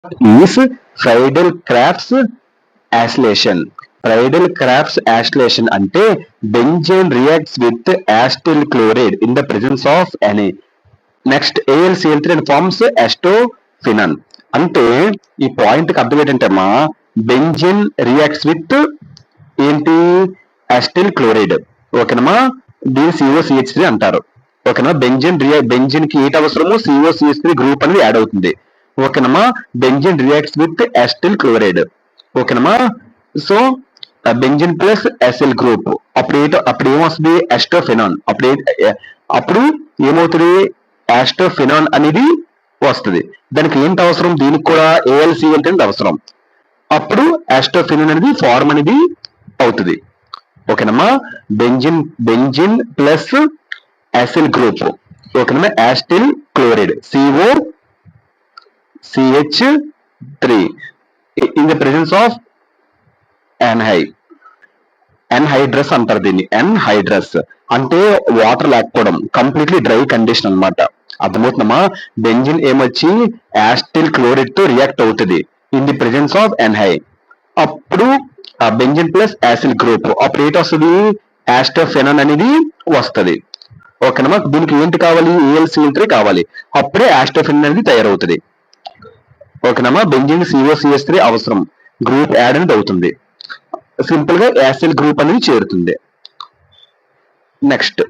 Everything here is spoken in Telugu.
Is Friedel Crafts acylation. Friedel Crafts acylation అంటే benzene reacts with acetyl chloride in the presence of any. Next AlCl3 and forms acetophenone. అంటే ఈ పాయింట్ కి అర్థం ఏంటంటే అమ్మా, బెంజిన్ రియాక్ట్స్ విత్ ఏంటి, యాసిటిల్ క్లోరైడ్. ఓకేనమ్మా, దీని COCH3 అంటారు. ఓకేనా, బెంజిన్ కి ఏంటి అవసరము, COCH3 గ్రూప్ అనేది యాడ్ అవుతుంది. ఓకేనమ్మా, benzene reacts with acetyl chloride. ఓకేనమ్మా, so benzene plus acyl group అప్పుడు ఏమొస్తుంది, ఎస్టోఫినాన్. అప్పుడు ఏమవుతుంది, యాస్టోఫినాన్ అనేది వస్తుంది. దానికి ఏంటి అవసరం, దీనికి కూడా AlCl అనేది అవసరం. అప్పుడు యాస్టోఫినాన్ అనేది ఫార్మ్ అనేది అవుతుంది. ఓకేనమ్మా, బెంజిన్ ప్లస్ యాసిల్ గ్రూప్. ఓకేనమ్మా, acetyl chloride COCH3 in the presence of anhydrous అంటారు దీన్ని. ఎన్హైడ్రస్ అంటే వాటర్ లేకపోవడం, కంప్లీట్లీ డ్రై కండిషన్ అన్నమాట. అర్థమవుతుందమ్మా, బెంజిన్ ఏమొచ్చి యాసిటిల్ క్లోరైడ్ తో రియాక్ట్ అవుతుంది ఇన్ ది ప్రెసెన్స్ ఆఫ్ ఎన్హై. అప్పుడు ఆ బెంజిన్ ప్లస్ యాసిల్ గ్రూప్, అప్పుడు ఏంటి వస్తుంది, యాస్టోఫెనాన్ అనేది వస్తుంది. ఓకేనమ్మా, దీనికి ఏంటి కావాలి, AlCl3 కావాలి. అప్పుడే యాస్టోఫెనాన్ అనేది తయారవుతుంది. ఓకేనమ్మా, బెంజిన్ COCH3 అవసరం, గ్రూప్ యాడ్ అనేది అవుతుంది. సింపుల్ గా యాసిల్ గ్రూప్ అనేది చేరుతుంది. నెక్స్ట్